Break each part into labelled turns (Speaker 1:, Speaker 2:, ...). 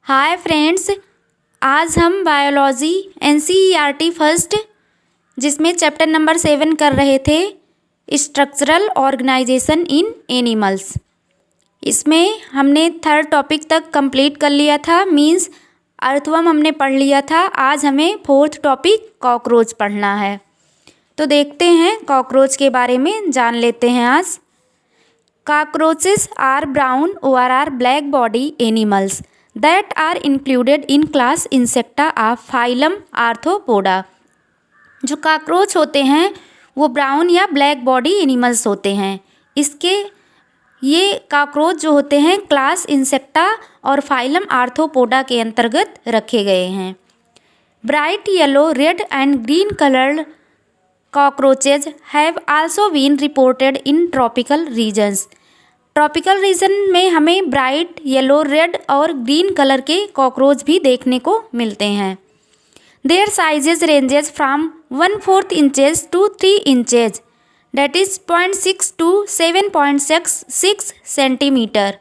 Speaker 1: Hi friends, आज हम biology NCERT first जिसमें चैप्टर नंबर 7 कर रहे थे स्ट्रक्चरल ऑर्गेनाइजेशन इन एनिमल्स। इसमें हमने थर्ड टॉपिक तक कंप्लीट कर लिया था, मींस अर्थवर्म हमने पढ़ लिया था। आज हमें फोर्थ टॉपिक कॉकरोच पढ़ना है। तो देखते हैं कॉकरोच के बारे में जान लेते हैं आज। कॉकरोचेस आर ब्राउन और are black body animals that are included in class insecta of phylum arthropoda। जो कॉकरोच होते हैं वो ब्राउन या ब्लैक बॉडी एनिमल्स होते हैं। ये कॉकरोच जो होते हैं क्लास इंसेक्टा और फाइलम आर्थ्रोपोडा के अंतर्गत रखे गए हैं। Bright yellow, red and green coloured cockroaches have also been reported in tropical regions. Tropical region में हमें ब्राइट येलो, रेड और ग्रीन कलर के कॉकरोच भी देखने को मिलते हैं। Their sizes ranges from 1/4 inches to 3 inches, that is 0.6 to 7.6 centimetre.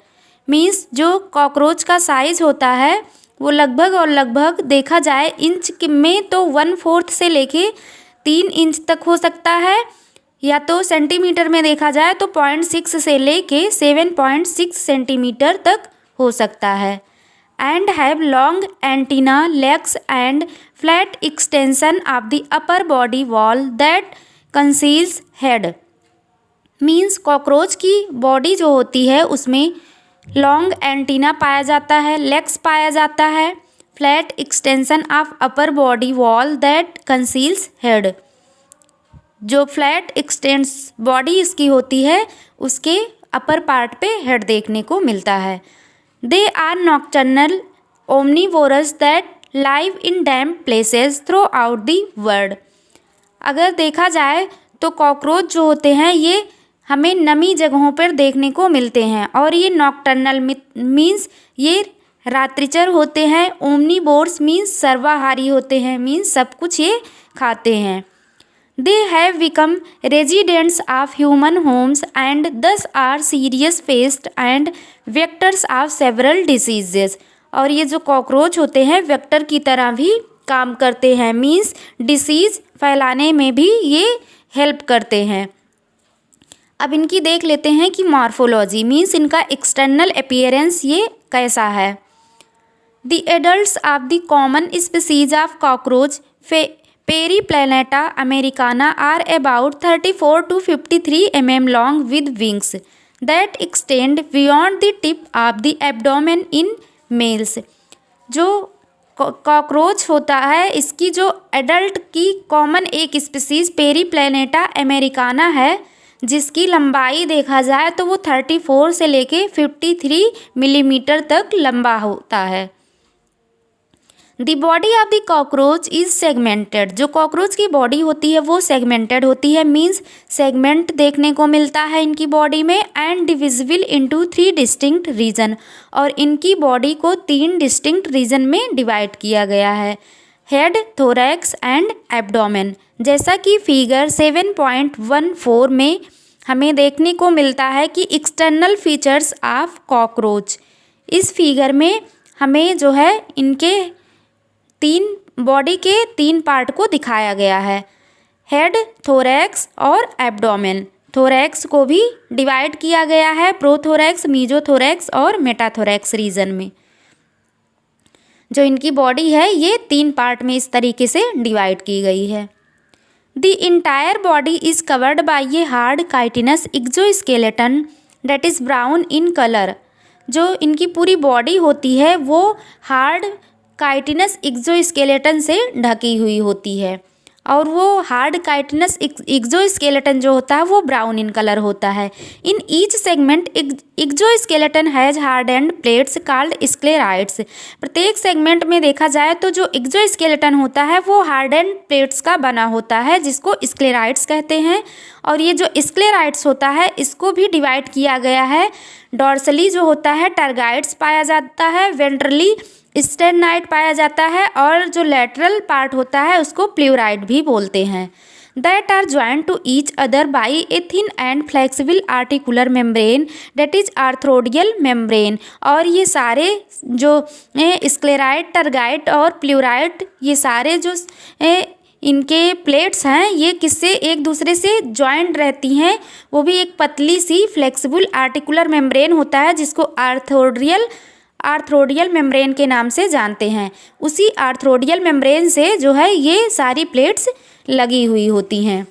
Speaker 1: Means जो कॉकरोच का साइज होता है वो लगभग देखा जाए इंच में तो 1/4 से लेके 3 इंच तक हो सकता है, या तो सेंटीमीटर में देखा जाए तो 0.6 से लेके 7.6 सेंटीमीटर तक हो सकता है। And have long antenna, legs and flat extension of the upper body wall that conceals head. Means cockroach की बॉडी जो होती है उसमें लॉन्ग एंटीना पाया जाता है, लेग्स पाया जाता है, flat extension of upper body wall that conceals head. जो फ्लैट एक्सटेंस बॉडी इसकी होती है उसके अपर पार्ट पे हेड देखने को मिलता है। They are nocturnal omnivorous that live in damp places throughout the world. अगर देखा जाए तो कॉकरोच जो होते हैं ये हमें नमी जगहों पर देखने को मिलते हैं, और ये नॉक्टर्नल मीन्स ये रात्रिचर होते हैं। ओमनीवोर्स मीन्स सर्वाहारी होते हैं, मीन्स सब कुछ ये खाते हैं। They have become residents of human homes and thus are serious pests and vectors of several diseases। और ये जो कॉकरोच होते हैं वेक्टर की तरह भी काम करते हैं, मीन्स डिसीज़ फैलाने में भी ये हेल्प करते हैं। अब इनकी देख लेते हैं कि मॉर्फोलॉजी मीन्स इनका एक्सटर्नल अपीयरेंस ये कैसा है। The adults of the common species of cockroach Periplaneta americana are about 34 to 53 mm long with wings that extend beyond the tip of the abdomen in males। जो cockroach होता है इसकी जो adult की common एक स्पीसीज पेरीप्लेनेटा अमेरिकाना है जिसकी लंबाई देखा जाए तो वो 34 से लेके 53 मिलीमीटर तक लंबा होता है। The body of the cockroach is segmented. जो कॉकरोच की बॉडी होती है वो सेगमेंटेड होती है, मीन्स सेगमेंट देखने को मिलता है इनकी बॉडी में। And divisible into 3 distinct region, और इनकी बॉडी को 3 डिस्टिंक्ट रीजन में डिवाइड किया गया है, हेड, थोरैक्स एंड एब्डोमेन। जैसा कि फिगर 7.14 में हमें देखने को मिलता है कि एक्सटर्नल फीचर्स ऑफ कॉकरोच। इस फिगर में हमें जो है इनके बॉडी के 3 पार्ट को दिखाया गया है, हेड, थोरैक्स और एब्डोमेन। थोरैक्स को भी डिवाइड किया गया है प्रोथोरैक्स, मीजोथोरैक्स और मेटाथोरैक्स रीजन में। जो इनकी बॉडी है ये 3 पार्ट में इस तरीके से डिवाइड की गई है। The entire body is covered by a hard chitinous exoskeleton that is brown in colour. जो इनकी पूरी बॉडी होती है वो हार्ड काइटिनस एक्सोस्केलेटन से ढकी हुई होती है, और वो हार्ड काइटिनस एक्सोस्केलेटन जो होता है वो ब्राउन इन कलर होता है। In each segment exoskeleton has hard and plates called sclereids. प्रत्येक सेगमेंट में देखा जाए तो जो एक्सोस्केलेटन होता है वो हार्ड एंड प्लेट्स का बना होता है जिसको स्क्लेराइड्स कहते हैं। और ये जो स्क्लेराइड्स होता है इसको भी डिवाइड किया गया है। डॉर्सली जो होता है टर्गाइड्स पाया जाता है, वेंट्रली स्टेरनाइड पाया जाता है, और जो लेटरल पार्ट होता है उसको प्लूराइड भी बोलते हैं। that are joined to each other by a thin and flexible articular membrane that is arthrodial membrane। और ये सारे जो स्क्लेराइड, टरगाइड और प्लूराइड, ये सारे जो इनके प्लेट्स हैं ये किससे एक दूसरे से जॉइंट रहती हैं, वो भी एक पतली सी फ्लेक्सिबल आर्टिकुलर मेम्ब्रेन होता है जिसको आर्थ्रोडियल मेम्ब्रेन के नाम से जानते हैं। उसी आर्थ्रोडियल मेम्ब्रेन से जो है ये सारी प्लेट्स लगी हुई होती हैं।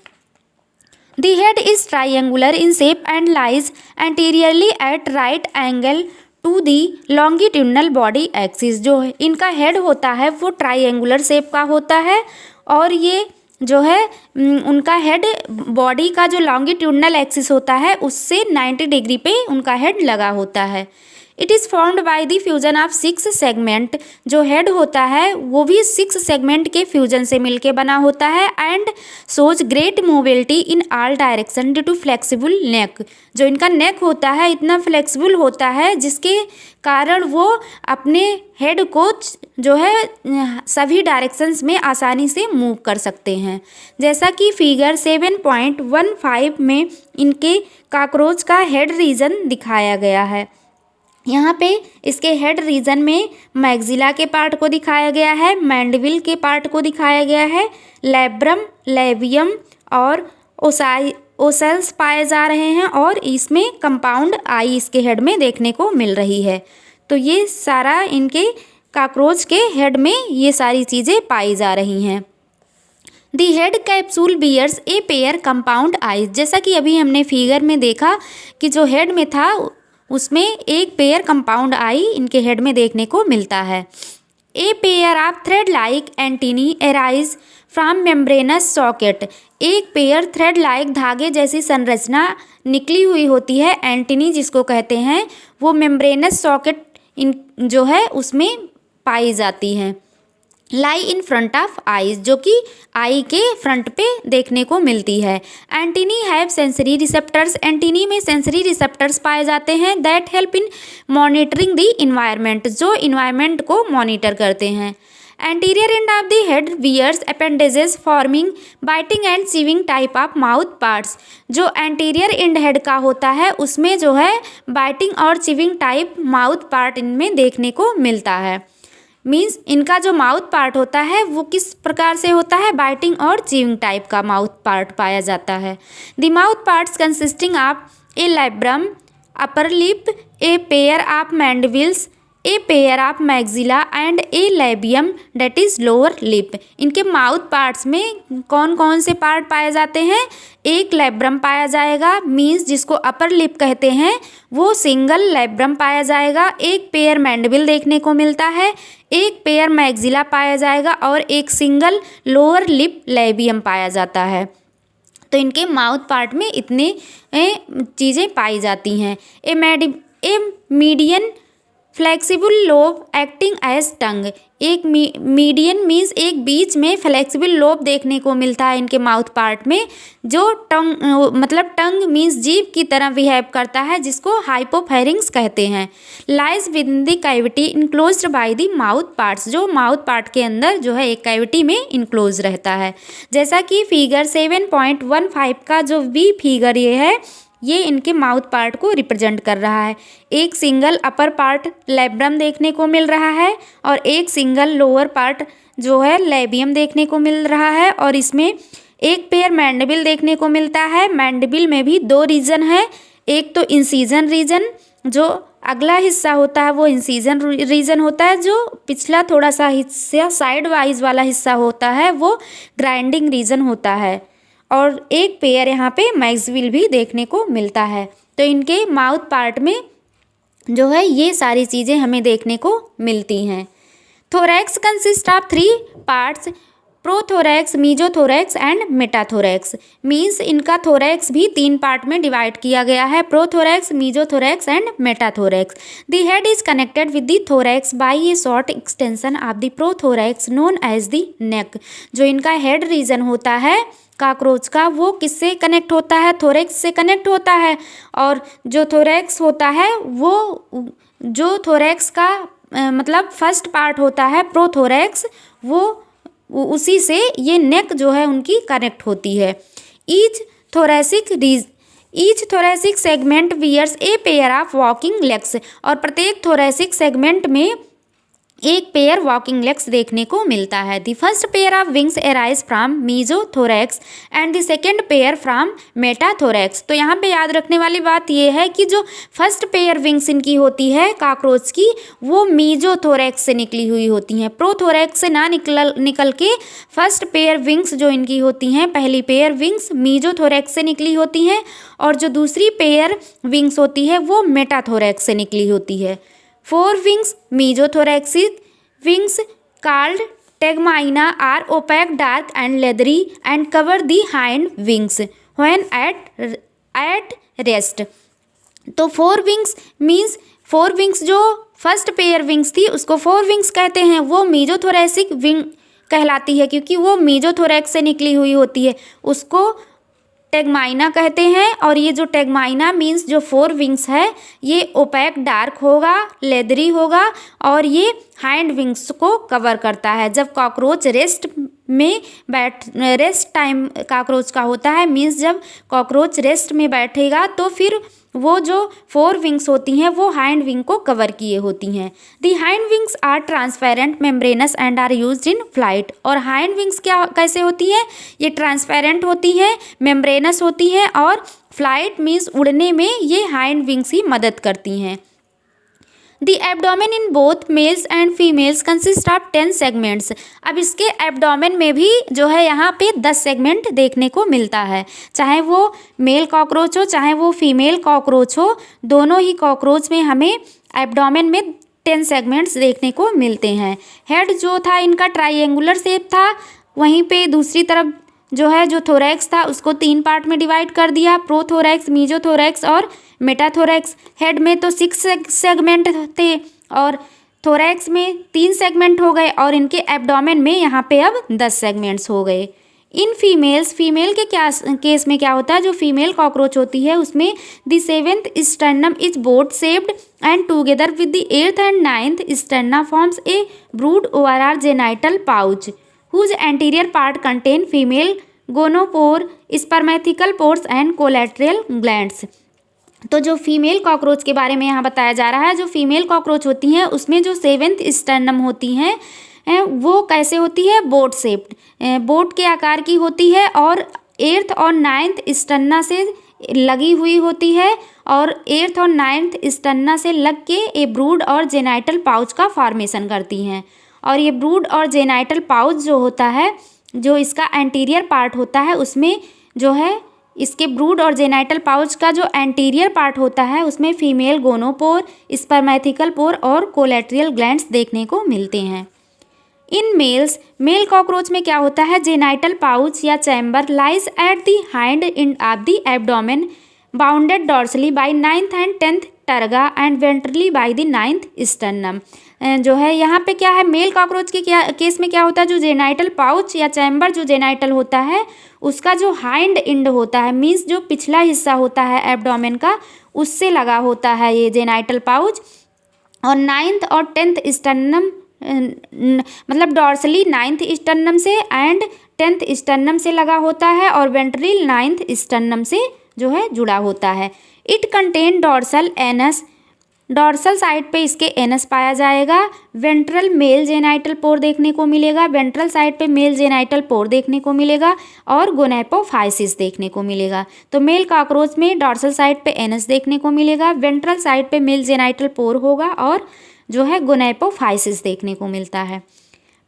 Speaker 1: The head is triangular in shape and lies anteriorly at right angle to the longitudinal body axis. जो इनका हेड होता है वो ट्राइंगुलर शेप का होता है और ये जो है उनका हेड बॉडी का जो लॉन्गिट्यूडनल एक्सिस होता है उससे 90 डिग्री पे उनका हेड लगा होता है। It is formed by the fusion of 6 segment. जो हेड होता है वो भी 6 सेगमेंट के फ्यूजन से मिलके बना होता है and shows great mobility in all direction due to flexible neck. जो इनका नेक होता है इतना फ्लेक्सिबल होता है जिसके कारण वो अपने हेड को जो है सभी डायरेक्शंस में आसानी से मूव कर सकते हैं। जैसा कि फिगर 7.15 में इनके कॉकरोच का हेड रीजन दिखाया गया है। यहाँ पे इसके हेड रीजन में मैक्सिला के पार्ट को दिखाया गया है, मैंडिबिल के पार्ट को दिखाया गया है, लैब्रम, लेबियम और ओसेल्स पाए जा रहे हैं और इसमें कंपाउंड आई इसके हेड में देखने को मिल रही है। तो ये सारा इनके कॉकरोच के हेड में ये सारी चीज़ें पाई जा रही हैं। The head capsule bears a pair compound eyes. जैसा कि अभी हमने फिगर में देखा कि जो हेड में था उसमें एक पेयर कंपाउंड आई इनके हेड में देखने को मिलता है। A pair of thread like antennae arise from membranes socket. एक पेयर थ्रेड लाइक धागे जैसी संरचना निकली हुई होती है, एंटीनी जिसको कहते हैं, वो मेम्ब्रेनस सॉकेट इन जो है उसमें पाई जाती हैं। लाई इन फ्रंट ऑफ आईज, जो कि आई के फ्रंट पे देखने को मिलती है। Antennae have sensory receptors. Antennae में सेंसरी रिसेप्टर्स पाए जाते हैं that help in monitoring the environment, जो इन्वायरमेंट को मॉनिटर करते हैं। Anterior end of the head wears appendages forming biting and chewing type of mouth parts. जो एंटीरियर एंड हेड का होता है उसमें जो है बाइटिंग और चीविंग टाइप माउथ पार्ट इनमें देखने को मिलता है। मीन्स इनका जो माउथ पार्ट होता है वो किस प्रकार से होता है, बाइटिंग और चीविंग टाइप का माउथ पार्ट पाया जाता है। The mouth parts consisting of a labrum, upper lip, a pair of mandibles, a pair of maxilla and a labium that is lower lip. इनके माउथ पार्ट्स में कौन कौन से पार्ट पाए जाते हैं? एक लैब्रम पाया जाएगा, मीन्स जिसको अपर लिप कहते हैं, वो सिंगल लैब्रम पाया जाएगा। एक पेयर मैंडिबिल देखने को मिलता है, एक पेयर मैक्सिला पाया जाएगा और एक सिंगल लोअर लिप लेबियम पाया जाता है। तो इनके माउथ पार्ट में इतने चीज़ें पाई जाती हैं। A median flexible lobe acting as tongue. एक मीडियन मीन्स एक बीच में फ्लेक्सिबल लोब देखने को मिलता है इनके माउथ पार्ट में, जो टंग मतलब टंग मीन्स जीभ की तरह बिहेव करता है, जिसको हाइपोफेरिंग्स कहते हैं। Lies with in the cavity enclosed by the mouth parts. जो माउथ पार्ट के अंदर जो है एक कैविटी में इनक्लोज रहता है। जैसा कि फिगर 7.15 का जो बी फिगर ये है, ये इनके माउथ पार्ट को रिप्रेजेंट कर रहा है। एक सिंगल अपर पार्ट लैब्रम देखने को मिल रहा है और एक सिंगल लोअर पार्ट जो है लेबियम देखने को मिल रहा है और इसमें एक पेयर मैंडिबिल देखने को मिलता है। मैंडिबिल में भी 2 रीजन है, एक तो इंसीजन रीजन, जो अगला हिस्सा होता है वो इंसीजन रीजन होता है, जो पिछला थोड़ा सा हिस्सा साइड वाइज वाला हिस्सा होता है वो ग्राइंडिंग रीजन होता है, और एक पेयर यहाँ पे मैक्सिल भी देखने को मिलता है। तो इनके माउथ पार्ट में जो है ये सारी चीज़ें हमें देखने को मिलती हैं। Thorax consist of 3 parts, prothorax, mesothorax and metathorax. Means इनका थोरैक्स भी 3 पार्ट में डिवाइड किया गया है, prothorax, mesothorax and metathorax. The head is connected with the thorax by a short extension of the prothorax known as the neck. जो इनका head region होता है कॉकरोच का, वो किससे कनेक्ट होता है? थोरैक्स से कनेक्ट होता है। और जो थोरैक्स होता है वो जो थोरैक्स का मतलब फर्स्ट पार्ट होता है प्रोथोरैक्स, वो उसी से ये नेक जो है उनकी कनेक्ट होती है। Each thoracic segment wears a pair of walking legs, और प्रत्येक थोरेसिक सेगमेंट में एक पेयर वॉकिंग लेग्स देखने को मिलता है। The first pair of wings arise from mesothorax and the second pair from metathorax. तो यहाँ पे याद रखने वाली बात ये है कि जो फर्स्ट पेयर विंग्स इनकी होती है कॉकरोच की, वो मीजोथोरैक्स से निकली हुई होती हैं, प्रोथोरैक्स से ना निकल के फर्स्ट पेयर विंग्स जो इनकी होती हैं, पहली पेयर विंग्स मीजोथोरैक्स से निकली होती हैं, और जो दूसरी पेयर विंग्स होती है वो मेटाथोरैक्स से निकली होती है। 4 wings mesothoracic wings called tegmina are opaque, dark and leathery and cover the hind wings when at rest। तो 4 wings means 4 wings जो फर्स्ट पेयर विंग्स थी उसको 4 wings कहते हैं, वो मीजोथोरैसिक विंग कहलाती है क्योंकि वो मीजोथोरैक्स से निकली हुई होती है, उसको टेगमाइना कहते हैं। और ये जो टेगमाइना मीन्स जो 4 विंग्स है ये ओपैक डार्क होगा, लेदरी होगा, और ये हाइंड विंग्स को कवर करता है। जब कॉकरोच रेस्ट टाइम कॉकरोच का होता है, मीन्स जब कॉकरोच रेस्ट में बैठेगा तो फिर वो जो 4 विंग्स होती हैं वो हाइंड विंग को कवर किए होती हैं। The hind wings are transparent membranous and are used in flight. और हाइंड विंग्स कैसे होती हैं, ये ट्रांसपेरेंट होती हैं, मेम्ब्रेनस होती हैं, और फ्लाइट मीन्स उड़ने में ये हाइंड विंग्स ही मदद करती हैं। The abdomen in both males and females consist of 10 segments. अब इसके एब्डोमेन में भी जो है यहाँ पे 10 सेगमेंट देखने को मिलता है, चाहे वो मेल कॉकरोच हो चाहे वो फीमेल कॉकरोच हो, दोनों ही कॉकरोच में हमें एब्डोमेन में 10 सेगमेंट्स देखने को मिलते हैं। हेड जो था इनका ट्राइएंगुलर शेप था, वहीं पे दूसरी तरफ जो है जो थोरैक्स था उसको 3 पार्ट में डिवाइड कर दिया, प्रोथोरैक्स, मीजोथोरैक्स और मेटाथोरैक्स। हेड में तो 6 सेगमेंट थे और थोरैक्स में 3 सेगमेंट हो गए, और इनके एब्डोमेन में यहाँ पे अब 10 सेगमेंट्स हो गए। इन फीमेल के केस में क्या होता है, जो फीमेल कॉकरोच होती है उसमें the 7th sternum is boat shaped and together with the 8th and 9th sterna forms a brood overall genital pouch whose anterior part contain female gonopore, spermatical pores and collateral glands। तो जो female cockroach के बारे में यहाँ बताया जा रहा है, जो फीमेल कॉकरोच होती हैं उसमें जो 7th स्टर्नम होती हैं वो कैसे होती है, बोट शेप्ड, बोट के आकार की होती है, और 8th और 9th स्टर्ना से लगी हुई होती है, और 8th और 9th स्टर्ना से लग के ए ब्रूड और जेनाइटल पाउच का फॉर्मेशन करती हैं। और ये ब्रूड और जेनाइटल पाउच जो होता है, जो इसका एंटीरियर पार्ट होता है, उसमें जो है इसके ब्रूड और जेनाइटल पाउच का जो एंटीरियर पार्ट होता है उसमें फीमेल गोनोपोर, स्पर्मैथिकल पोर और कोलेट्रियल ग्लैंड्स देखने को मिलते हैं। इन मेल कॉकरोच में क्या होता है, जेनाइटल पाउच या chamber lies at the hind end of the abdomen bounded dorsally by 9th and 10th terga and ventrally by the 9th sternum. जो है यहाँ पे क्या है, मेल कॉकरोच के केस में क्या होता है, जो जेनाइटल पाउच या चैम्बर जो जेनाइटल होता है उसका जो हाइंड एंड होता है, मीन्स जो पिछला हिस्सा होता है एब्डोमेन का, उससे लगा होता है ये जेनाइटल पाउच, और 9th और 10th स्टर्नम मतलब डॉर्सली 9th स्टर्नम से एंड 10th स्टर्नम से लगा होता है, और वेंट्रली 9th स्टर्नम से जो है जुड़ा होता है। It contain dorsal anus, dorsal side पे इसके एनस पाया जाएगा। वेंट्रल मेल जेनाइटल पोर देखने को मिलेगा, वेंट्रल साइड पे मेल जेनाइटल पोर देखने को मिलेगा, और गोनेपोफाइसिस देखने को मिलेगा। तो मेल कॉकरोच में डॉर्सल साइड पे एनस देखने को मिलेगा, वेंट्रल साइड पे मेल जेनाइटल पोर होगा, और जो है गोनेपोफाइसिस देखने को मिलता है।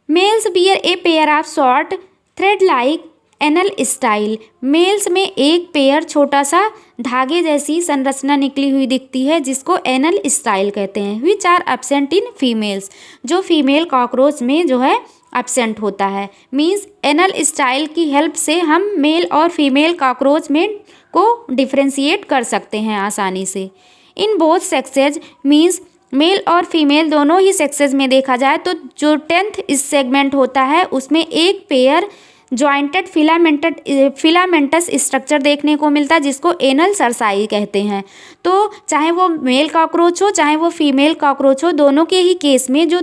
Speaker 1: Males bear a pair of short thread like anal style. Males में एक पेयर छोटा सा धागे जैसी संरचना निकली हुई दिखती है जिसको एनल स्टाइल कहते हैं। Which are absent in females, जो फीमेल कॉकरोच में जो है एब्सेंट होता है। मीन्स एनल स्टाइल की हेल्प से हम मेल और फीमेल कॉकरोच में को डिफ्रेंशिएट कर सकते हैं आसानी से। In both sexes means male और फीमेल दोनों ही सेक्सेज में देखा जाए तो जो 10th सेगमेंट होता है उसमें एक पेयर जॉइंटेड फिलामेंटस स्ट्रक्चर देखने को मिलता है जिसको एनल सरसाई कहते हैं। तो चाहे वो मेल कॉकरोच हो चाहे वो फीमेल कॉकरोच हो, दोनों के ही केस में जो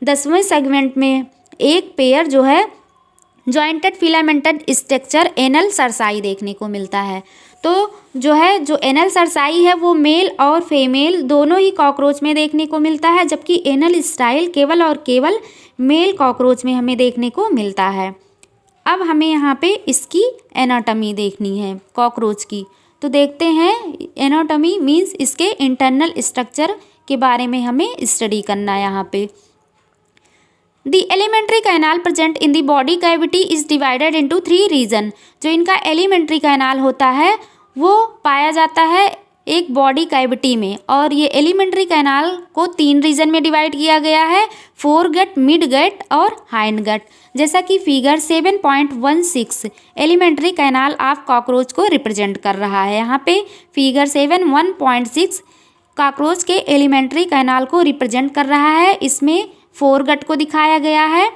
Speaker 1: 10वें सेगमेंट में एक पेयर जो है जॉइंटेड फिलामेंटेड स्ट्रक्चर एनल सरसाई देखने को मिलता है। तो जो एनल सरसाई है वो मेल और फीमेल दोनों ही कॉकरोच में देखने को मिलता है, जबकि एनल स्टाइल केवल और केवल मेल कॉकरोच में हमें देखने को मिलता है। अब हमें यहाँ पे इसकी एनाटॉमी देखनी है कॉकरोच की, तो देखते हैं। एनाटॉमी मीन्स इसके इंटरनल स्ट्रक्चर के बारे में हमें स्टडी करना है यहाँ पे। The alimentary canal present in the body cavity is divided into 3 region. जो इनका एलिमेंट्री कैनाल होता है वो पाया जाता है एक बॉडी कैविटी में, और ये एलिमेंट्री कैनाल को 3 रीजन में डिवाइड किया गया है, फोर गट, मिड गट और हाइंड गट। जैसा कि figure 7.16 alimentary canal of cockroach को रिप्रेजेंट कर रहा है। यहाँ पे फिगर 7.1.6 कॉकरोच के एलिमेंट्री कैनाल को रिप्रेजेंट कर रहा है। इसमें फोर गट को दिखाया गया है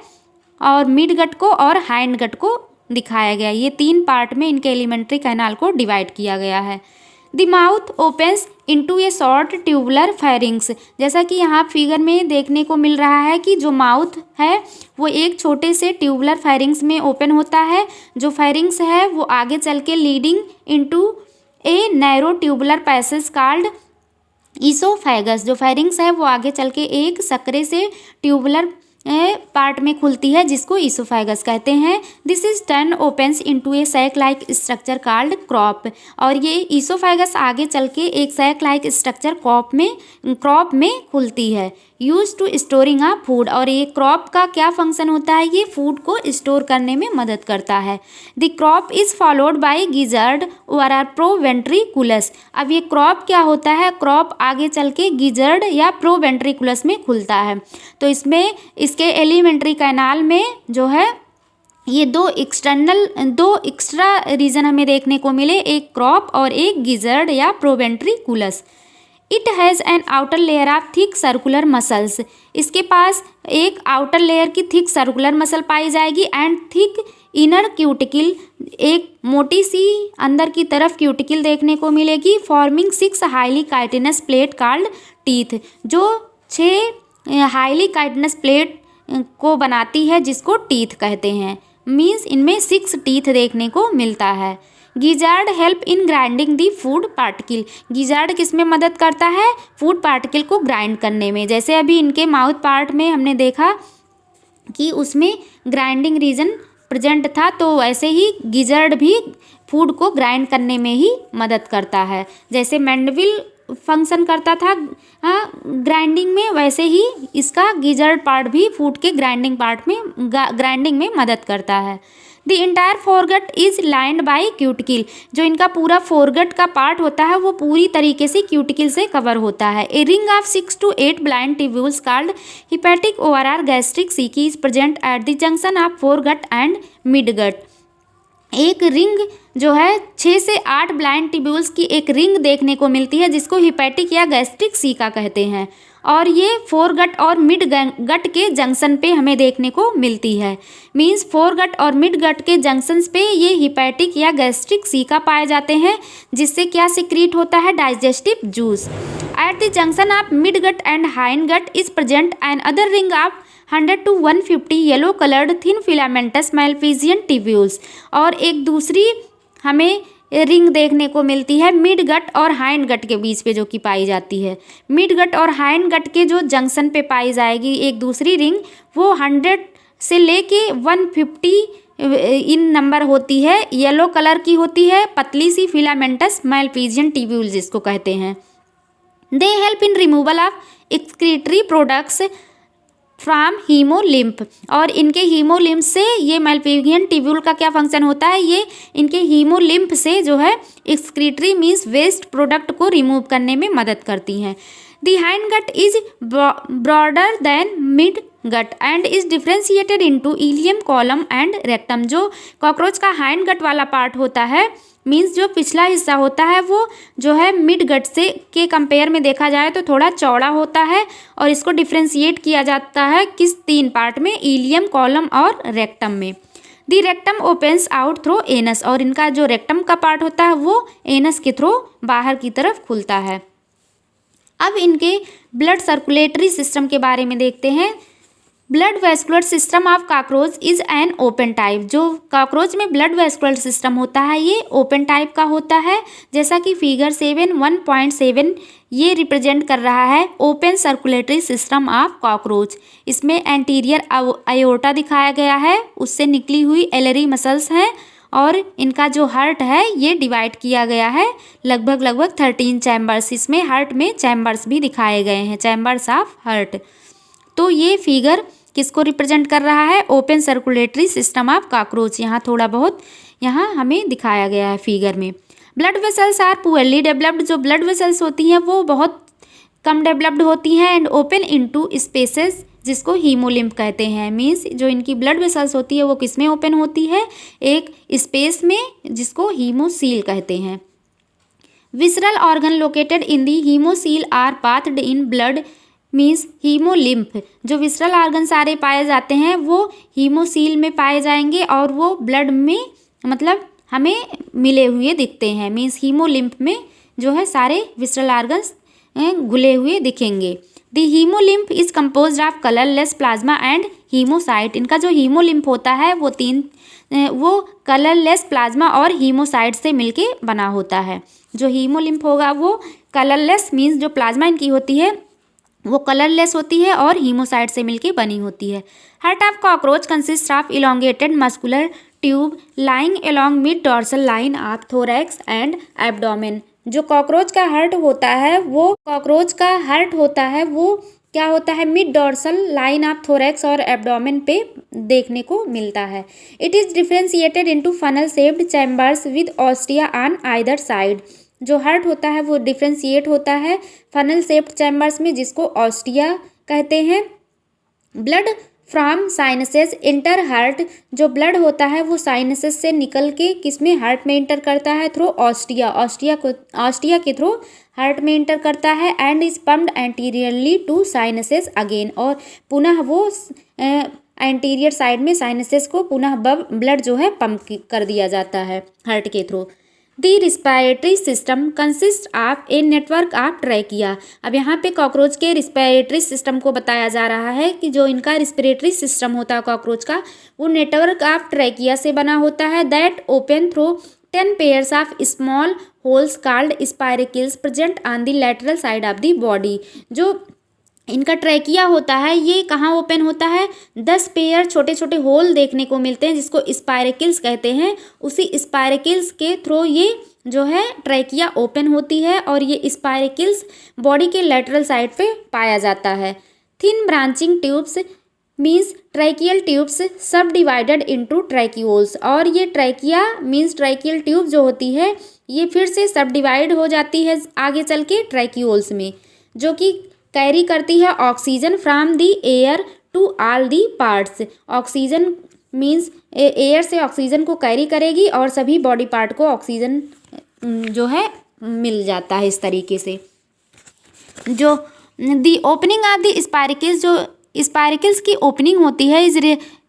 Speaker 1: और मिड गट को और हाइंड गट को दिखाया गया। ये 3 पार्ट में इनके एलिमेंट्री कैनाल को डिवाइड किया गया है। The mouth opens into A short tubular pharynx. जैसा कि यहाँ फिगर में देखने को मिल रहा है कि जो माउथ है वो एक छोटे से ट्यूबुलर फेरिंग्स में ओपन होता है। जो फेरिंग्स है वो आगे चल के leading into a narrow tubular passage called oesophagus. जो फेरिंग्स है वो आगे चल के एक सकरे से ट्यूबुलर पार्ट में खुलती है जिसको ईसोफेगस कहते हैं। This is turn opens into a sac like structure called crop. और ये ईसोफेगस आगे चल के एक सैक लाइक स्ट्रक्चर क्रॉप में खुलती है। Use to storing a food. और ये क्रॉप का क्या फंक्शन होता है, ये फूड को स्टोर करने में मदद करता है। The crop is followed by gizzard और प्रोवेंट्रिकुलस। अब ये क्रॉप क्या होता है, क्रॉप आगे चल के गिजर्ड या प्रोवेंट्रिकुलस में खुलता है। तो इसमें इसके एलिमेंट्री कैनाल में जो है ये दो एक्स्ट्रा रीजन हमें देखने को मिले, एक क्रॉप और एक गिजर्ड या proventriculus. It has an outer layer of thick circular muscles. इसके पास एक आउटर लेयर की थिक सर्कुलर मसल पाई जाएगी एंड थिक इनर क्यूटिकल, एक मोटी सी अंदर की तरफ क्यूटिकल देखने को मिलेगी, forming 6 highly chitinous plate called teeth. जो 6 हाईली काइटिनस प्लेट को बनाती है जिसको टीथ कहते हैं। मीन्स इनमें 6 टीथ देखने को मिलता है। Gizzard help in grinding the food particle. Gizzard किस में मदद करता है, फूड पार्टिकल को ग्राइंड करने में। जैसे अभी इनके माउथ पार्ट में हमने देखा कि उसमें ग्राइंडिंग रीजन प्रेजेंट था, तो वैसे ही गिजार्ड भी फूड को ग्राइंड करने में ही मदद करता है। जैसे मैंडविल फंक्शन करता था ग्राइंडिंग में, वैसे ही इसका गिजार्ड पार्ट भी फूड के ग्राइंडिंग में मदद करता है। The entire foregut is lined bye cuticle. जो इनका पूरा फोरगट का पार्ट होता है वो पूरी तरीके से क्यूटिकल से कवर होता है। A ring of 6 to 8 blind tubules called hepatic or gastric caeca is present at the junction of foregut and midgut. एक रिंग जो है 6 से 8 ब्लाइंड ट्यूब्यूल्स की एक रिंग देखने को मिलती है जिसको हिपैटिक या गैस्ट्रिक सीका कहते हैं, और ये फोरगट और मिड गट के जंक्शन पे हमें देखने को मिलती है। मींस फोरगट और मिड गट के जंक्शंस पे ये हिपैटिक या गैस्ट्रिक सीका पाए जाते हैं, जिससे क्या सिक्रीट होता है, digestive juice. At the junction of mid gut and hind gut is present another ring of 100 to 150 yellow coloured thin filamentous Malpighian tubules. और एक दूसरी हमें रिंग देखने को मिलती है मिड गट और हाइंड गट के बीच पे, जो कि पाई जाती है। मिड गट और हाइंड गट के जो जंक्शन पे पाई जाएगी एक दूसरी रिंग, वो 100 से लेके 150 इन नंबर होती है, येलो कलर की होती है, पतली सी फिलामेंटस मैलपीजियन ट्यूब्यूल जिसको कहते हैं। They help in removal of excretory products from haemolymph. और इनके हीमोलिम्फ से ये मैलपीजियन ट्यूब्यूल का क्या फंक्शन होता है, ये इनके हीमोलिम्फ से जो है एक्सक्रीटरी मीन्स वेस्ट प्रोडक्ट को रिमूव करने में मदद करती हैं। The hind gut is broader than mid gut and is differentiated into ileum, colon and rectum. जो कॉकरोच का हाइंड गट वाला पार्ट होता है, मीन्स जो पिछला हिस्सा होता है वो जो है मिड गट से के कंपेयर में देखा जाए तो थोड़ा चौड़ा होता है, और इसको डिफ्रेंशिएट किया जाता है किस 3 पार्ट में, इलियम, कॉलम और रेक्टम में। The rectum opens out through anus. और इनका जो रेक्टम का पार्ट होता है वो एनस के थ्रू बाहर की तरफ खुलता है। अब इनके ब्लड सर्कुलेटरी सिस्टम के बारे में देखते हैं। Blood vascular system of cockroach is an open type. जो कॉकरोच में ब्लड वेस्कुलर सिस्टम होता है ये ओपन टाइप का होता है, जैसा कि फिगर 1.7 ये रिप्रेजेंट कर रहा है open circulatory system of cockroach. इसमें एंटीरियर अयोर्टा दिखाया गया है, उससे निकली हुई एलरी मसल्स हैं और इनका जो हार्ट है ये डिवाइड किया गया है लगभग 13 चैम्बर्स। इसमें हार्ट में चैम्बर्स भी दिखाए गए हैं, चैम्बर्स ऑफ हार्ट। तो ये फिगर किसको रिप्रेजेंट कर रहा है? Open circulatory system of cockroach. यहाँ थोड़ा बहुत यहाँ हमें दिखाया गया है फिगर में। Blood vessels are poorly developed. जो ब्लड वेसल्स होती हैं वो बहुत कम डेवलप्ड होती हैं एंड ओपन इनटू स्पेसेस जिसको हीमोलिम्फ कहते हैं। मीन्स जो इनकी ब्लड वेसल्स होती है वो किस में ओपन होती है? एक स्पेस में जिसको हीमोसील कहते हैं। Visceral organ located in the haemocoel are bathed in blood means haemolymph. जो विसरल ऑर्गन सारे पाए जाते हैं वो हीमोसील में पाए जाएंगे और वो ब्लड में मतलब हमें मिले हुए दिखते हैं। मीन्स हीमोलिम्फ में जो है सारे विसरल ऑर्गन्स घुले हुए दिखेंगे। The haemolymph is composed of colourless plasma and haemocyte. इनका जो हीमोलिम्फ होता है वो कलरलेस प्लाज्मा और हीमोसाइट से मिलके बना होता है। जो हीमोलिम्फ होगा वो कलरलेस मीन्स जो प्लाज्मा इनकी होती है वो कलरलेस होती है और हीमोसाइट से मिलके बनी होती है। Heart of cockroach consist of elongated muscular tube lying along mid dorsal line of thorax and abdomen. जो कॉकरोच का हार्ट होता है वो क्या होता है? Mid dorsal line of thorax और एब्डोमेन पे देखने को मिलता है। It is differentiated into funnel shaped chambers with ostia on either side. जो हार्ट होता है वो डिफ्रेंशिएट होता है फनल शेप्ड चैम्बर्स में जिसको ऑस्टिया कहते हैं। Blood from sinuses inter heart. जो ब्लड होता है वो साइनसेस से निकल के किसमें? हार्ट में इंटर करता है थ्रू ऑस्टिया के थ्रू हार्ट में इंटर करता है and is pumped anteriorly to sinuses again. और पुनः वो एंटीरियर साइड में साइनसेस को पुनः ब्लड जो है पंप कर दिया जाता है हार्ट के through. The respiratory system consist of a network of trachea. अब यहाँ पे कॉकरोच के रिस्पायरेटरी सिस्टम को बताया जा रहा है कि जो इनका रिस्पिरेटरी सिस्टम होता है कॉकरोच का वो नेटवर्क ऑफ ट्रैकिया से बना होता है that open through 10 pairs of small holes called spiracles present on the lateral side of the body. जो इनका ट्रैकिया होता है ये कहाँ ओपन होता है? 10 पेयर छोटे छोटे होल देखने को मिलते हैं जिसको स्पायरेकिल्स कहते हैं। उसी स्पायरेकिल्स के थ्रू ये जो है ट्रैकिया ओपन होती है और ये स्पायरेकिल्स बॉडी के लेटरल साइड पे पाया जाता है। Thin branching tubes means tracheal tubes सब डिवाइडेड इनटू ट्रैक्यूल्स। और ये ट्रैकिया मीन्स ट्रैकियल ट्यूब जो होती है ये फिर से सब डिवाइड हो जाती है आगे चल के ट्रैक्यूल्स में, जो कि कैरी करती है oxygen from the air to all the parts. Oxygen means air से ऑक्सीजन को कैरी करेगी और सभी बॉडी पार्ट को ऑक्सीजन जो है मिल जाता है इस तरीके से। जो दी ओपनिंग ऑफ दी स्पायरेकिल्स, जो स्पायरेकिल्स की ओपनिंग होती है is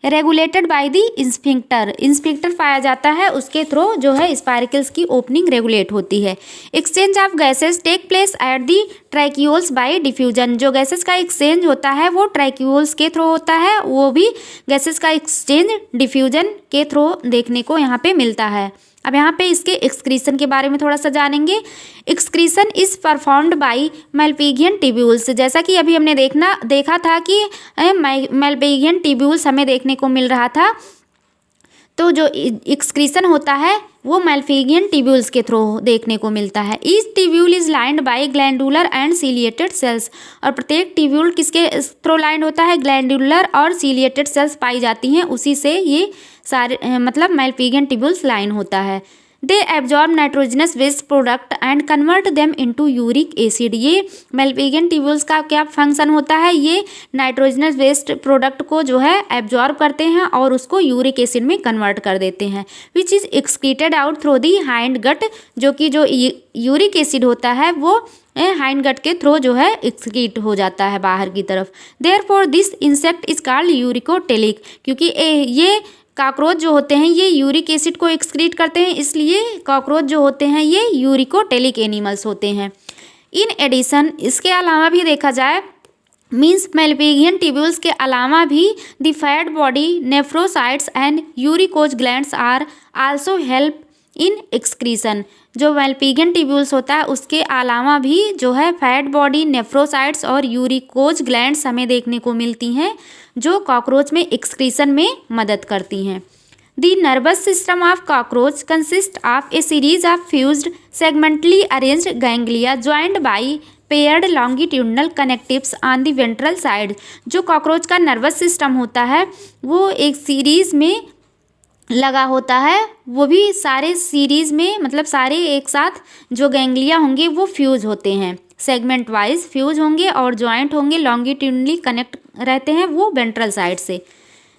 Speaker 1: regulated by the inspector पाया जाता है, उसके थ्रू जो है स्पायरेकिल्स की ओपनिंग रेगुलेट होती है। Exchange of gases take place at the tracheoles by diffusion. जो गैसेस का एक्सचेंज होता है वो ट्रैक्यूल्स के थ्रू होता है, वो भी गैसेस का एक्सचेंज डिफ्यूजन के थ्रू देखने को यहाँ पे मिलता है। अब यहाँ पे इसके एक्सक्रीशन के बारे में थोड़ा सा जानेंगे। Excretion is performed by Malpighian tubules. जैसा कि अभी हमने देखा था कि मैल्पिगियन ट्यूब्यूल्स हमें देखने को मिल रहा था, तो जो एक्सक्रीशन होता है वो मैल्पिगियन ट्यूब्यूल्स के थ्रू देखने को मिलता है। Each tubule is lined by glandular and ciliated cells. और प्रत्येक ट्यूब्यूल किसके थ्रू लाइंड होता है? ग्लैंडुलर और सीलिएटेड सेल्स पाई जाती हैं, उसी से ये सारे मतलब मैल्पिगियन ट्यूब्यूल्स लाइन होता है। They absorb nitrogenous waste product and convert them into uric acid. ये मैल्पिगियन ट्यूब्यूल्स का क्या फंक्शन होता है? ये नाइट्रोजनस वेस्ट प्रोडक्ट को जो है एब्जॉर्ब करते हैं और उसको यूरिक एसिड में कन्वर्ट कर देते हैं, which is excreted out through the hind gut. जो कि जो यूरिक एसिड होता है वो हाइंड गट के थ्रू जो है एक्सक्रीट हो जाता है बाहर की तरफ। Therefore this insect is called uricotelic. क्योंकि ये कॉकरोच जो होते हैं ये यूरिक एसिड को एक्सक्रीट करते हैं, इसलिए कॉकरोच जो होते हैं ये यूरिकोटेलिक एनिमल्स होते हैं। इन एडिशन इसके अलावा भी देखा जाए मीन्स मेलपिगियन ट्यूब्यूल्स के अलावा भी the fat body nephrocytes and uricose glands are also help in excretion. जो मेलपिगियन ट्यूब्यूल्स होता है उसके अलावा भी जो है फैट बॉडी नेफ्रोसाइट्स और यूरिकोज ग्लैंड्स हमें देखने को मिलती हैं जो कॉकरोच में एक्सक्रीशन में मदद करती हैं। The nervous system of cockroach consist of A series of fused segmentally arranged ganglia joined by paired longitudinal connectives on the ventral side. जो कॉकरोच का नर्वस सिस्टम होता है वो एक सीरीज़ में लगा होता है, वो भी सारे सीरीज़ में मतलब सारे एक साथ जो गैंग्लिया होंगे वो फ्यूज होते हैं, सेगमेंट वाइज फ्यूज होंगे और जॉइंट होंगे, लॉन्गिट्यूडनली कनेक्ट रहते हैं वो वेंट्रल साइड से।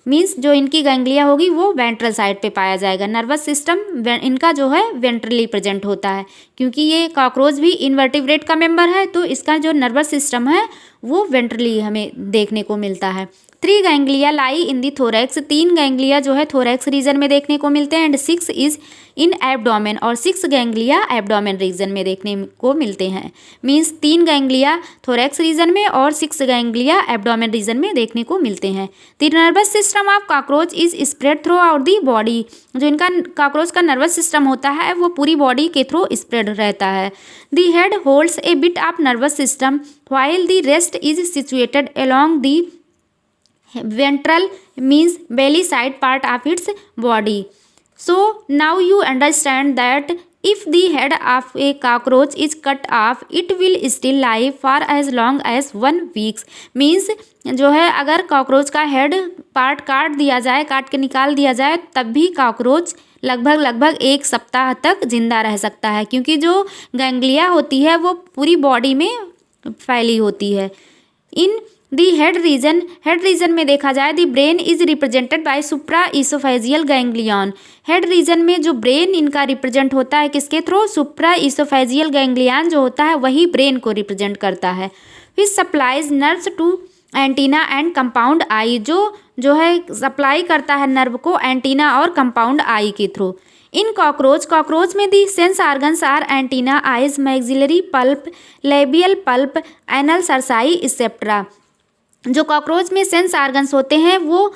Speaker 1: मीन्स जो इनकी गैंग्लिया होगी वो वेंट्रल साइड पे पाया जाएगा। नर्वस सिस्टम इनका जो है वेंट्रली प्रेजेंट होता है, क्योंकि ये कॉकरोच भी इनवर्टिब्रेट का मेंबर है तो इसका जो नर्वस सिस्टम है वो वेंट्रली हमें देखने को मिलता है। 3 गैंग्लिया लाई इन दी थोरैक्स, 3 गैंग्लिया जो है थोरैक्स रीजन में देखने को मिलते हैं एंड 6 इज इन एब्डोमेन, और 6 गैंग्लिया एब्डोमेन रीजन में देखने को मिलते हैं। मीन्स 3 गैंग्लिया थोरैक्स रीजन में और 6 गैंग्लिया एब्डोमेन रीजन में देखने को मिलते हैं। The nervous system of cockroach is spread through out the body. जो इनका कॉकरोच का नर्वस सिस्टम होता है वो पूरी बॉडी के थ्रू स्प्रेड रहता है। The head holds A bit of nervous system while the rest is situated along the ventral means belly side part of its body. So now you understand that if the head of a cockroach is cut off it will still live for as long as 1 week. means जो है अगर cockroach का head part काट दिया जाए, काट के निकाल दिया जाए, तब भी कॉकरोच लगभग 1 सप्ताह तक जिंदा रह सकता है, क्योंकि जो गैंग्लिया होती है वो पूरी बॉडी में फैली होती है। इन दी हेड रीजन में देखा जाए दी brain is represented by supra oesophageal ganglion. Head region में जो ब्रेन इनका रिप्रेजेंट होता है किसके थ्रू? सुप्रा इसोफेजियल गैंग्लियन जो होता है वही ब्रेन को रिप्रेजेंट करता है। Which supplies nerves to antennae and compound eye, जो है सप्लाई करता है नर्व को एंटीना और कंपाउंड आई के थ्रू। इन कॉकरोच में the sense organs are antennae, eyes, maxillary palp, labial palp, anal cerci etcetera. जो कॉकरोच में सेंस आर्गन्स होते हैं वो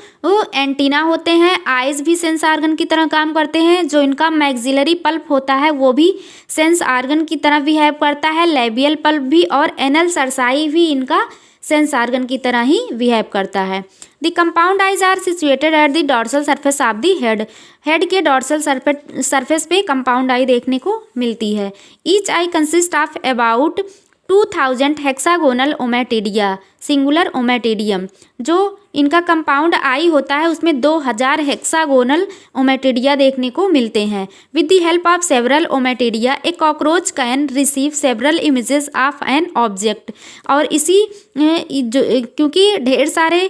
Speaker 1: एंटीना होते हैं, आइज भी सेंस आर्गन की तरह काम करते हैं, जो इनका मैक्सिलरी पल्प होता है वो भी सेंस आर्गन की तरह बिहेव करता है, लेबियल पल्प भी, और एनल सरसाई भी इनका सेंस आर्गन की तरह ही बिहेव करता है। The compound eyes are situated at the dorsal surface of the head के डॉर्सल सरफेस पे कंपाउंड आई देखने को मिलती है। Each eye consist of about 2000 hexagonal ommatidia singular ommatidium. जो इनका कंपाउंड आई होता है उसमें 2000 हेक्सागोनल ओमेटिडिया देखने को मिलते हैं। With the help of several ommatidia A cockroach can receive several images of an object. और इसी क्योंकि ढेर सारे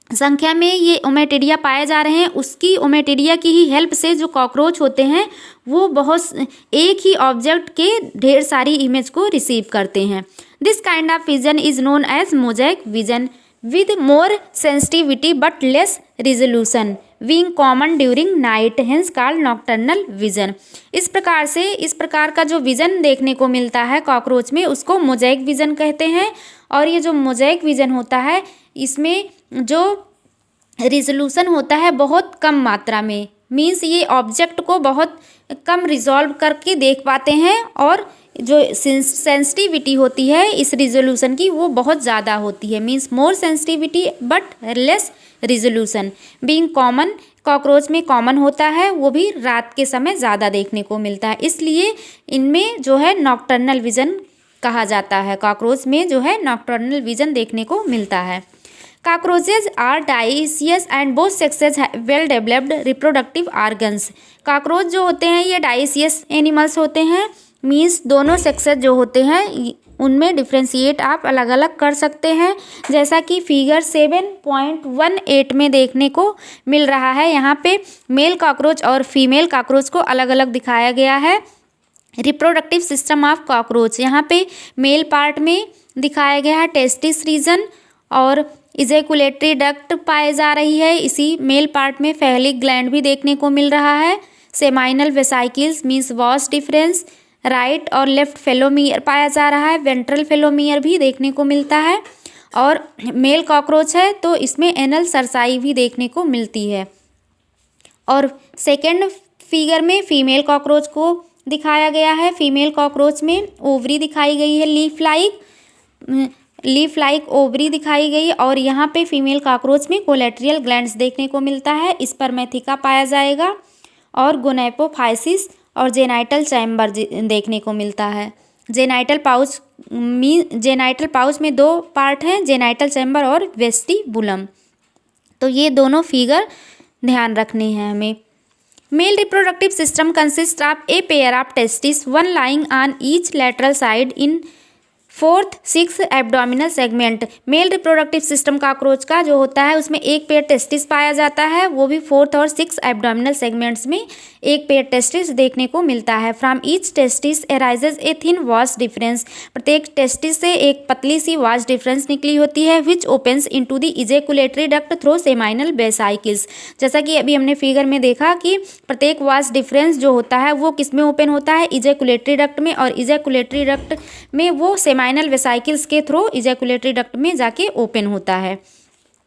Speaker 1: संख्या में ये ओमेटिडिया पाए जा रहे हैं, उसकी ओमेटिडिया की ही हेल्प से जो कॉकरोच होते हैं वो बहुत एक ही ऑब्जेक्ट के ढेर सारी इमेज को रिसीव करते हैं। This kind of vision is known as mosaic vision with more sensitivity but less resolution being common during night, hence called nocturnal vision. इस प्रकार का जो विजन देखने को मिलता है कॉकरोच में उसको मोज़ेक विजन कहते हैं। और ये जो मोज़ेक विजन होता है इसमें जो रिजोल्यूशन होता है बहुत कम मात्रा में, मीन्स ये ऑब्जेक्ट को बहुत कम रिजॉल्व करके देख पाते हैं, और जो सेंसिटिविटी होती है इस रिजोल्यूशन की वो बहुत ज़्यादा होती है, means more sensitivity but less resolution being common. Cockroach में कॉमन होता है, वो भी रात के समय ज़्यादा देखने को मिलता है, इसलिए इनमें जो है नॉक्टर्नल विजन कहा जाता है। कॉकरोच में जो है नॉक्टर्नल विजन देखने को मिलता है। Cockroaches are dioecious and both sexes well developed reproductive organs. Cockroach जो होते हैं ये डाइसियस एनिमल्स होते हैं, मीन्स दोनों सेक्सेस जो होते हैं उनमें डिफ्रेंशिएट आप अलग अलग कर सकते हैं, जैसा कि फिगर 7.18 में देखने को मिल रहा है। यहाँ पे मेल कॉकरोच और फीमेल कॉकरोच को अलग अलग दिखाया गया है। रिप्रोडक्टिव सिस्टम ऑफ कॉकरोच यहाँ पे मेल पार्ट में दिखाया गया है टेस्टिस रीजन, और इजैकुलेटरी डक्ट पाए जा रही है। इसी मेल पार्ट में फैलिक ग्लैंड भी देखने को मिल रहा है। Seminal vesicles means vas deferens, right और लेफ्ट फेलोमियर पाया जा रहा है। वेंट्रल फेलोमियर भी देखने को मिलता है। और मेल कॉकरोच है तो इसमें एनल सरसाई भी देखने को मिलती है। और सेकेंड फिगर में फीमेल कॉकरोच को दिखाया गया है। फीमेल कॉकरोच में ओवरी दिखाई गई है, लीफ लाइक ओवरी दिखाई गई। और यहाँ पे फीमेल कॉकरोच में कोलेट्रियल ग्लैंड्स देखने को मिलता है, स्पर्मेथिका पाया जाएगा और गोनेपोफाइसिस और जेनाइटल चैम्बर देखने को मिलता है। जेनाइटल पाउच में दो पार्ट हैं, जेनाइटल चैम्बर और वेस्टिबुलम। तो ये दोनों फिगर ध्यान रखने हैं हमें। Male reproductive system consist of A pair of testis, one lying on each lateral side in 4th 6th abdominal segment. Male reproductive system cockroach का जो होता है उसमें एक पेयर टेस्टिस पाया जाता है, वो भी 4th और 6th एब्डोमिनल सेगमेंट्स में एक पेयर टेस्टिस देखने को मिलता है। From each testis arises a thin vas deferens, प्रत्येक टेस्टिस से एक पतली सी वाज डिफरेंस निकली होती है, which opens into the ejaculatory duct through seminal vesicles. जैसा कि अभी हमने फिगर में देखा कि प्रत्येक वाज डिफरेंस जो होता है वो किस में ओपन होता है, इजैकुलेटरी डक्ट में, और इजैकुलेटरी डक्ट में वो सेमाइनल वेसाइकिल्स के थ्रू इजैकुलेटरी डक्ट में जाके ओपन होता है।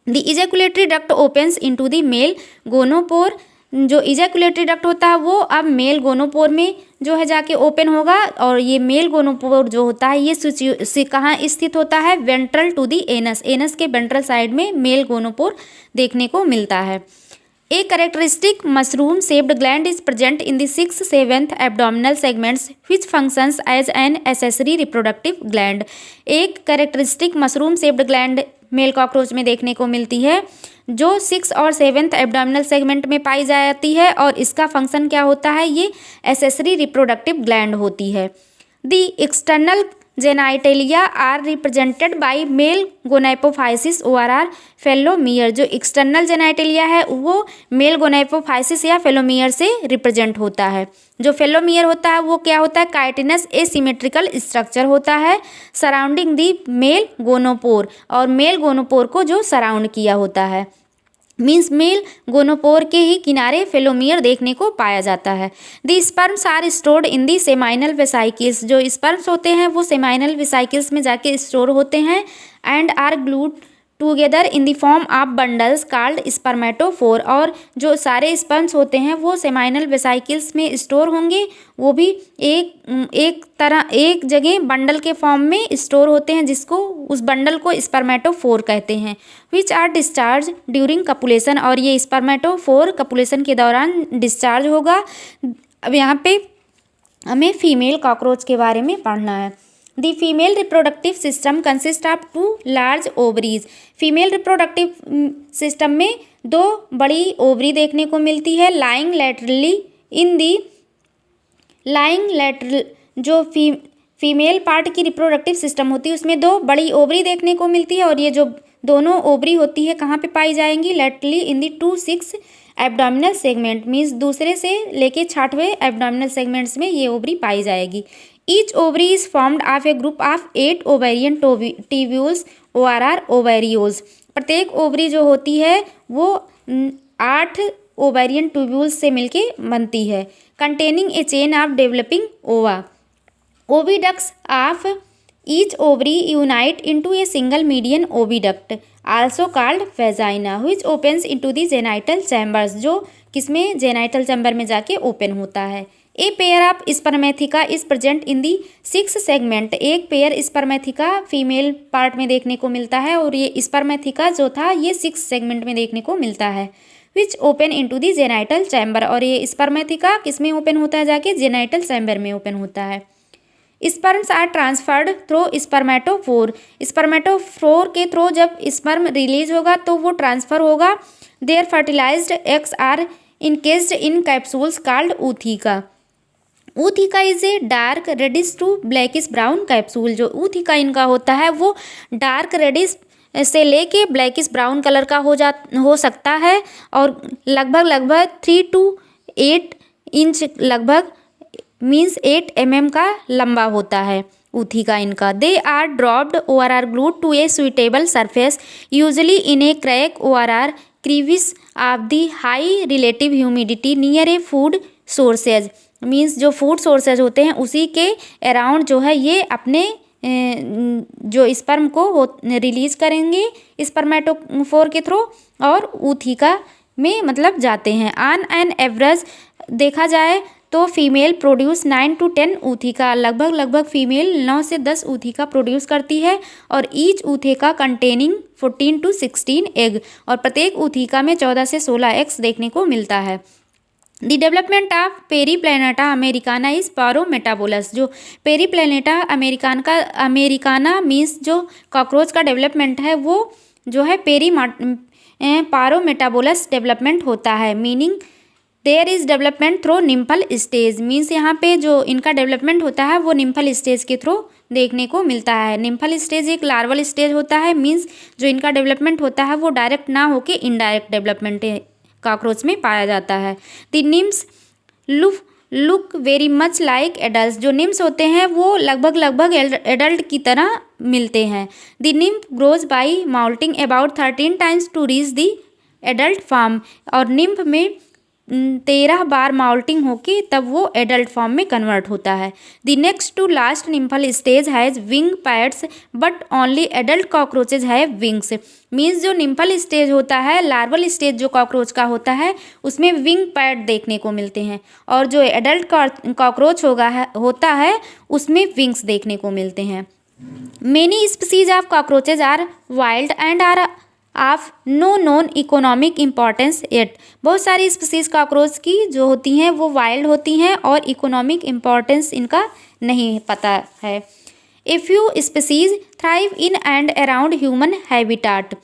Speaker 1: The ejaculatory duct opens into the male gonopore, जो इजैकुलेटरी डक्ट होता है वो अब मेल गोनोपोर में जो है जाके ओपन होगा। और ये मेल गोनोपोर जो होता है ये कहाँ स्थित होता है, ventral to the anus, anus के वेंट्रल साइड में मेल गोनोपोर देखने को मिलता है। A characteristic mushroom shaped gland is present in the 6th 7th abdominal segments which functions as an accessory reproductive gland। एक characteristic mushroom shaped gland mail cockroach में देखने को मिलती है जो 6th और 7th एब्डोमिनल सेगमेंट में पाई जाती है, और इसका फंक्शन क्या होता है, ये एसेसरी रिप्रोडक्टिव ग्लैंड होती है। The external genitalia are represented by male gonapophysis or phallomere. जो एक्सटर्नल जेनाइटेलिया है वो मेल गोनेपोफाइसिस या फेलोमियर से रिप्रेजेंट होता है। जो फेलोमियर होता है वो क्या होता है, काइटिनस एसिमेट्रिकल स्ट्रक्चर होता है सराउंडिंग दी मेल गोनोपोर, और मेल गोनोपोर को जो सराउंड किया होता है, मीन्स मेल गोनोपोर के ही किनारे फेलोमियर देखने को पाया जाता है। The sperms are stored in the seminal vesicles, जो स्पर्म्स होते हैं वो सेमाइनल वेसाइकिल्स में जाके स्टोर होते हैं, and are glued together in the form of bundles called spermatophore. और जो सारे स्पर्म्स होते हैं वो सेमाइनल वेसाइकिल्स में स्टोर होंगे, वो भी एक जगह बंडल के फॉर्म में स्टोर होते हैं, जिसको उस बंडल को स्पर्मेटोफोर कहते हैं। Which are discharge during copulation, और ये स्पर्मेटोफोर कपुलेशन के दौरान डिस्चार्ज होगा। अब यहाँ पे हमें फीमेल कॉकरोच के बारे में पढ़ना है। The female reproductive system consist of 2 large ovaries. Female reproductive system में 2 बड़ी ओवरी देखने को मिलती है, लाइंग लैटरल जो फीमेल पार्ट की रिप्रोडक्टिव सिस्टम होती है उसमें 2 बड़ी ओवरी देखने को मिलती है, और ये जो दोनों ओवरी होती है कहाँ पे पाई जाएंगी, लैटरली इन दी 2-6 एब्डोमिनल सेगमेंट, मीन्स दूसरे से लेके 6वें एब्डोमिनल सेगमेंट्स में ये ओवरी पाई जाएगी। Each ovary is formed of a group of 8 ovarian tubules or ovarioles. प्रत्येक ओवरी जो होती है वो 8 ओवेरियन ट्यूब्यूल्स से मिलके बनती है, containing a chain of developing ova. Oviducts of each ovary unite into a single median oviduct also called vagina which opens into the genital chambers, जो किसमें जेनाइटल चैम्बर में जाके ओपन होता है। A pair of spermatheca is present in the 6th segment. एक pair spermatheca female part में देखने को मिलता है, और ये स्पर्मेथिका जो था ये 6th सेगमेंट में देखने को मिलता है। Which open into the genital chamber, और ये स्पर्मेथिका किस में ओपन होता है, जाके जेनाइटल चैम्बर में ओपन होता है। Sperms are transferred through spermatophore. Spermatophore के थ्रू जब स्पर्म रिलीज होगा तो वो ट्रांसफर होगा। Their fertilised eggs are encased in capsules called ootheca. Ootheca is a dark reddish to blackish brown capsule. जो ऊथिका इनका होता है वो डार्क रेडिश से लेके ब्लैकिश ब्राउन कलर का हो सकता है, और लगभग 3 to 8 इंच लगभग मीन्स 8 mm का लंबा होता है ऊथिका इनका। दे आर ड्रॉप्ड और are glued to a suitable surface usually in a crack और or crevice of the high relative humidity near a food sources. Means जो फूड सोर्सेज होते हैं उसी के अराउंड जो है ये अपने जो स्पर्म को रिलीज़ करेंगे स्पर्मेटोफोर के थ्रू और ऊथिका में मतलब जाते हैं। ऑन एन एवरेज देखा जाए तो फीमेल प्रोड्यूस 9 to 10 ऊथिका, लगभग फीमेल 9 से 10 ऊथिका प्रोड्यूस करती है और ईच ऊथिका कंटेनिंग 14 to 16 एग, और प्रत्येक ऊथिका में 14 से 16 एग्स देखने को मिलता है। The development of Periplaneta americana is paurometabolous, जो पेरीप्लैनेटा अमेरिकाना मीन्स जो कॉकरोच का डेवलपमेंट है वो जो है पारोमेटाबोलस डेवलपमेंट होता है। Meaning there is development through nymphal stage, means यहाँ पे जो इनका डेवलपमेंट होता है वो निम्फल स्टेज के थ्रू देखने को मिलता है। निम्फल स्टेज एक लार्वल स्टेज होता है, मीन्स जो इनका डेवलपमेंट होता है वो डायरेक्ट ना होके इनडायरेक्ट डेवलपमेंट कॉकरोच में पाया जाता है। The NIMS look very much like adult, जो निम्स होते हैं वो लगभग एडल्ट की तरह मिलते हैं। The nymph grows by moulting about 13 times to reach the adult form, और निम्फ में 13 बार माउल्टिंग होके तब वो एडल्ट फॉर्म में कन्वर्ट होता है। The next to last nymphal stage has wing pads but only adult cockroaches have wings, means जो nymphal stage होता है लार्वल स्टेज जो कॉकरोच का होता है उसमें विंग पैड देखने को मिलते हैं, और जो एडल्ट कॉकरोच होता है उसमें विंग्स देखने को मिलते हैं। Many species of cockroaches are wild and are of no known economic importance at, बहुत सारी स्पीसीज कॉकरोच की जो होती हैं वो वाइल्ड होती हैं और इकोनॉमिक इम्पॉर्टेंस इनका नहीं पता है। A few species thrive in and around human habitat,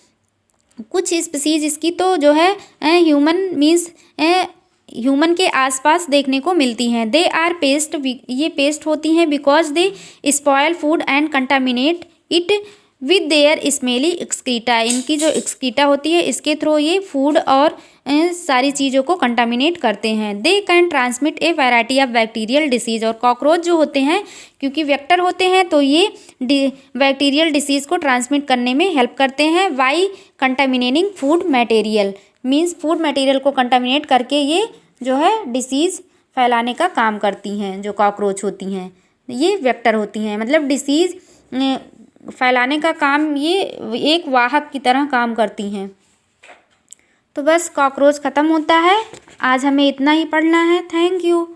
Speaker 1: कुछ स्पीसीज इसकी तो जो है ह्यूमन मीन्स ह्यूमन के आसपास देखने को मिलती हैं। दे आर पेस्ट, ये पेस्ट होती हैं because they spoil food and contaminate it with their smelly excreta, इनकी जो एक्सक्रीटा होती है इसके थ्रू ये फूड और सारी चीज़ों को कंटामिनेट करते हैं। They can transmit A variety of bacterial disease, और कॉकरोच जो होते हैं क्योंकि वेक्टर होते हैं तो ये बैक्टीरियल डिसीज़ को ट्रांसमिट करने में हेल्प करते हैं। By contaminating food material, means food material को कंटामिनेट करके ये जो है डिसीज़ फैलाने का काम करती हैं। जो कॉकरोच होती हैं ये वेक्टर होती हैं, मतलब डिसीज़ फैलाने का काम ये एक वाहक की तरह काम करती हैं। तो बस कॉकरोच ख़त्म होता है। आज हमें इतना ही पढ़ना है। Thank you.